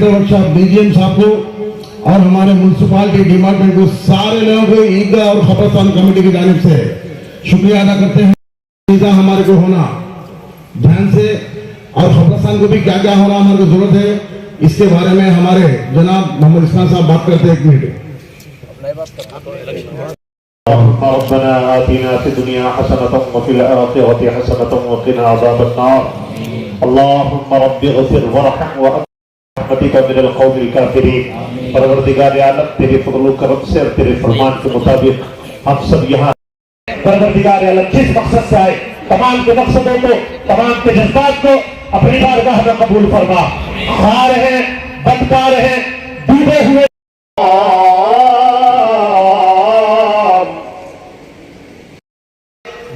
Director workshop BGM साहब को और हमारे म्यूनसिपालिटी डिपार्टमेंट को, सारे लोगों को ईदगाह और खबरस्तान कमेटी की जानिब से शुक्रिया अदा करते हैं। ईदगाह हमारे को होना ध्यान से, और खबरस्तान को भी क्या क्या होना हमारे को जरूरत है, इसके बारे में हमारे जनाब मोहम्मद इस्माइल साहब बात करते हैं। 1 मिनट। रब्बना आतिना फिद दुनिया हसनतन व फिल आखिरति हसनतन व क़िना अज़ाबन्नार। अल्लाहुम्मा रब्बि इग़फिर वरहम व रहमतिका मिनल क़ौमिल काफ़िरीन। परवरदिगार आलम, तेरे फज़ल व करम से और तेरे फरमान के मुताबिक हम सब यहाँ परवरदिगार आलम जिस मकसद से आए, तमाम के मकसदों को, तमाम के जज्बात को अपनी बारगाह में कबूल फरमा। खार है, बदकार है, डूबे हुए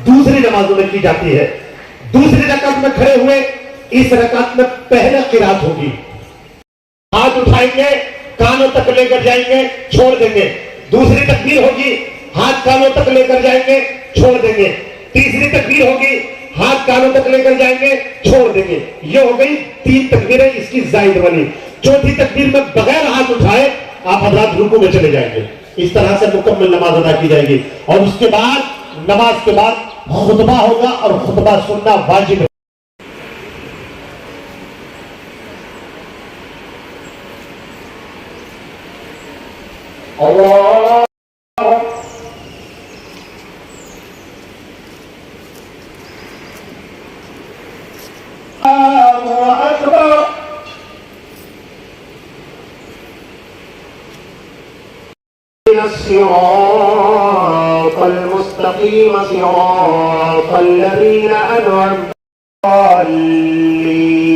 दूसरी नमाजों में की जाती है। दूसरी रकात में खड़े हुए इस रकात में पहले किरात होगी। हाथ उठाएंगे, कानों तक लेकर जाएंगे, छोड़ देंगे। दूसरी तकबीर होगी, हाथ कानों तक लेकर जाएंगे, छोड़ देंगे। तीसरी तकबीर होगी, हाथ कानों तक लेकर जाएंगे, छोड़ देंगे। ये हो गई 3 तकबीरें इसकी जायद वाली। चौथी तकबीर में बगैर हाथ उठाए आप हज़रात रुकू में चले जाएंगे। इस तरह से मुकम्मल नमाज अदा की जाएगी। और उसके बाद नमाज के बाद खुतबा होगा और खुतबा सुनना वाजिब है। अल्लाह सिरातल मुस्तकीम सिरातल लज़ीना अनअमता अलैहिम।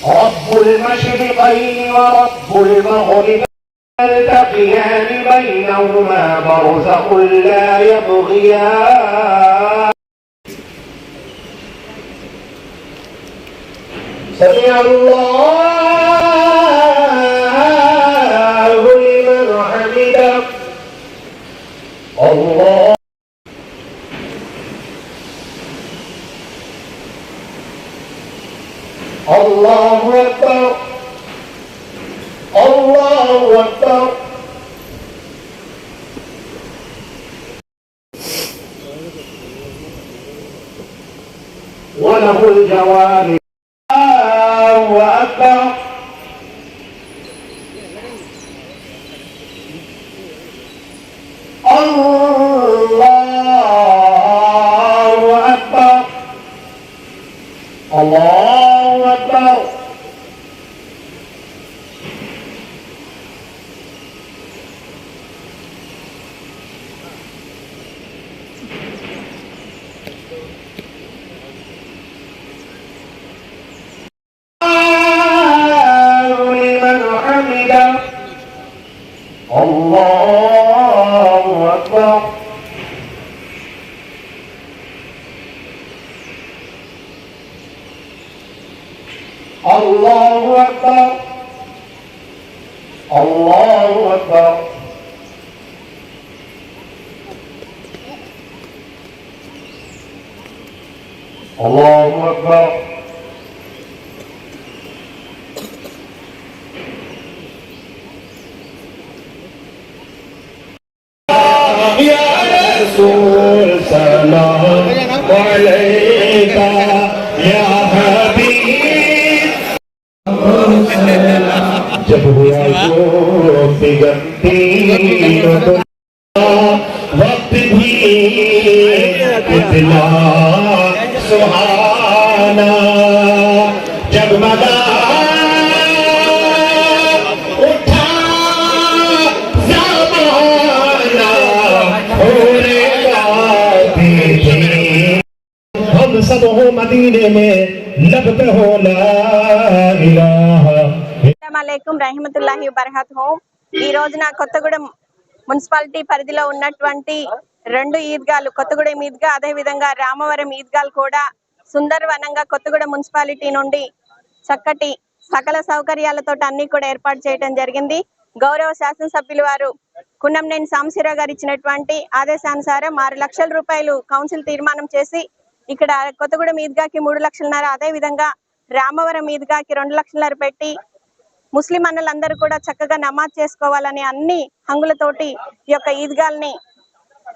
रब्बुल मशरिक़ैनि व रब्बुल मग़रिबैनि यल्तक़ियान बैनहुमा बरज़ख़ुन ला यबग़ियान। समी अल्लाहु लिमन हमिदा। अल्लाह अल्लाहु अकबर, अल्लाहु अकबर। वलहुल जवारि। अल्लाहु अकबर, अल्लाहु अकबर, अल्लाहु अकबर। अल्लाहु अकबर, अल्लाहु अकबर, अल्लाहु अकबर। अल्लाहु अकबर। सलाम अलैका या हबीब। जब हुआ जो बिगड़ती वक्त भी कितना सुहाना, जगमगा सब हो मदीने में लब पे हो ला इलाहा। అస్సలాముఅలైకుం రహమతుల్లాహి వబరకాతుహు। ఈ రోజున కొత్తగూడెం మున్సిపాలిటీ పరిధిలో ఉన్నటువంటి 2 ఈద్గాలు, కొత్తగూడెం ఈద్గా అదే విధంగా రామవరం ఈద్గాలు కూడా సుందరవనంగా కొత్తగూడెం మున్సిపాలిటీ నుండి చక్కటి సకల సౌకర్యాలతో అన్ని కూడా ఏర్పాటు చేయడం జరిగింది। గౌరవ శాసనసభ్యులు వారు కున్నంనేని సాంబశివరావు గారు ఇచ్చినటువంటి ఆదేశానుసారం 6 లక్షల రూపాయలు కౌన్సిల్ తీర్మానం చేసి ఇక్కడ కొత్తగూడెం ఈద్గాకి 3 లక్షలన్నర, అదే విధంగా రామవరం ఈద్గాకి 2 లక్షలన్నర పెట్టి ముస్లిం అన్నలందరూ కూడా చక్కగా నమాజ్ చేసుకోవాలని అన్ని హంగులతోటి ఈ యొక్క ఈద్గాల్ని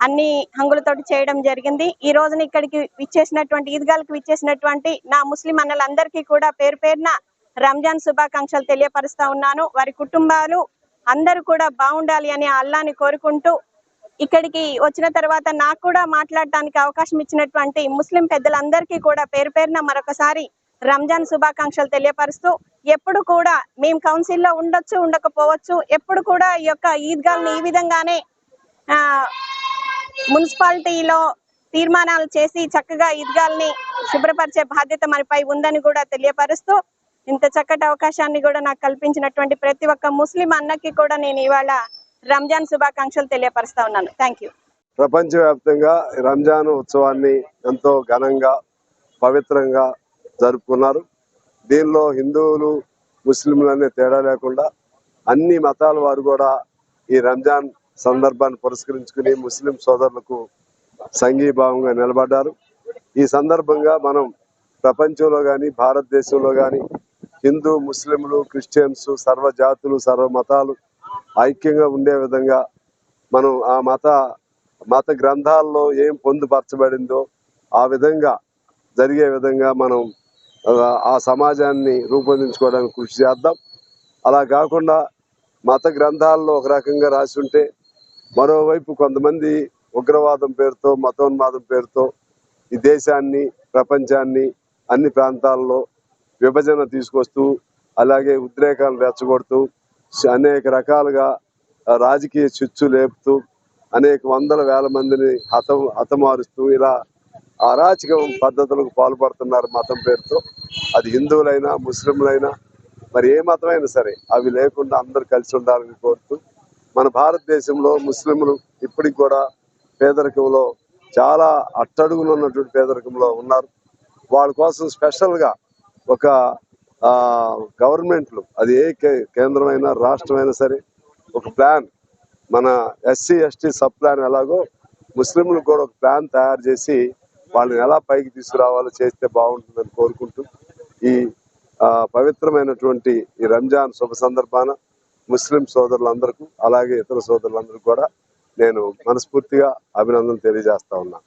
అన్ని హంగులతోటి చేయడం జరిగింది. ఈ రోజున ఇక్కడికి విచ్చేసినటువంటి ఈద్గాలకు విచ్చేసినటువంటి నా ముస్లిం అన్నలందరికీ కూడా పేరు పేరున రంజాన్ శుభాకాంక్షలు తెలియపరుస్తా ఉన్నాను. వారి కుటుంబాలు అందరూ కూడా బాగుండాలి అని అల్లాని కోరుకుంటూ ఇక్కడికి వచ్చిన తర్వాత నాకు కూడా మాట్లాడటానికి అవకాశం ఇచ్చినటువంటి ముస్లిం పెద్దలందరికీ కూడా పేరు పేరున మరొకసారి రంజాన్ శుభాకాంక్షలు తెలియపరుస్తూ ఎప్పుడు కూడా మేము కౌన్సిల్లో ఉండొచ్చు ఉండకపోవచ్చు, ఎప్పుడు కూడా ఈ యొక్క ఈద్గాల్ని ఈ విధంగానే మున్సిపాలిటీలో తీర్మానాలు చేసి చక్కగా ఈద్గాల్ని శుభ్రపరిచే బాధ్యత మనపై ఉందని కూడా తెలియపరుస్తూ ఇంత చక్కటి అవకాశాన్ని కూడా నాకు కల్పించినటువంటి ప్రతి ఒక్క ముస్లిం అన్నకి కూడా నేను ఇవాళ రంజాన్ శుభాకాంక్షలు తెలియపరుస్తా ఉన్నాను. Thank you. ప్రపంచవ్యాప్తంగా రంజాన్ ఉత్సవాన్ని ఎంతో ఘనంగా పవిత్రంగా జరుపుకున్నారు. దీనిలో హిందువులు ముస్లింలనే తేడా లేకుండా అన్ని మతాల వారు కూడా ఈ రంజాన్ సందర్భాన్ని పురస్కరించుకుని ముస్లిం సోదరులకు సంఘీభావంగా నిలబడ్డారు. ఈ సందర్భంగా మనం ప్రపంచంలో కానీ భారతదేశంలో కానీ హిందూ ముస్లింలు క్రిస్టియన్స్ సర్వ జాతులు సర్వ మతాలు ఐక్యంగా ఉండే విధంగా మనం ఆ మత గ్రంథాల్లో ఏం పొందుపరచబడిందో ఆ విధంగా జరిగే విధంగా మనం ఆ సమాజాన్ని రూపొందించుకోవడానికి కృషి చేద్దాం. అలా కాకుండా మత గ్రంథాల్లో ఒక రకంగా రాసి ఉంటే మరోవైపు కొంతమంది ఉగ్రవాదం పేరుతో మతోన్మాదం పేరుతో ఈ దేశాన్ని ప్రపంచాన్ని అన్ని ప్రాంతాల్లో విభజన తీసుకొస్తూ అలాగే ఉద్రేకాలు రెచ్చగొడుతూ అనేక రకాలుగా రాజకీయ చిచ్చు లేపుతూ అనేక వందల వేల మందిని హతమారుస్తూ ఇలా అరాచక పద్ధతులకు పాల్పడుతున్నారు మతం పేరుతో. అది హిందువులైనా ముస్లింలైనా మరి ఏ మతమైనా సరే అవి లేకుండా అందరూ కలిసి ఉండాలని కోరుతూ మన భారతదేశంలో ముస్లింలు ఇప్పటికి కూడా పేదరికంలో చాలా అట్టడుగులు ఉన్నటువంటి పేదరికంలో ఉన్నారు. వాళ్ళ కోసం స్పెషల్గా ఒక గవర్నమెంట్లు అది ఏ కేంద్రమైనా రాష్ట్రమైనా సరే ఒక ప్లాన్ మన ఎస్సీ ఎస్టీ సబ్ ప్లాన్ ఎలాగో ముస్లింలకు కూడా ఒక ప్లాన్ తయారు చేసి వాళ్ళని ఎలా పైకి తీసుకురావాలో చేస్తే బాగుంటుందని కోరుకుంటూ ఈ పవిత్రమైనటువంటి ఈ రంజాన్ శుభ సందర్భాన ముస్లిం సోదరులందరికీ అలాగే ఇతర సోదరులందరికీ కూడా నేను మనస్ఫూర్తిగా అభినందనలు తెలియజేస్తా ఉన్నాను.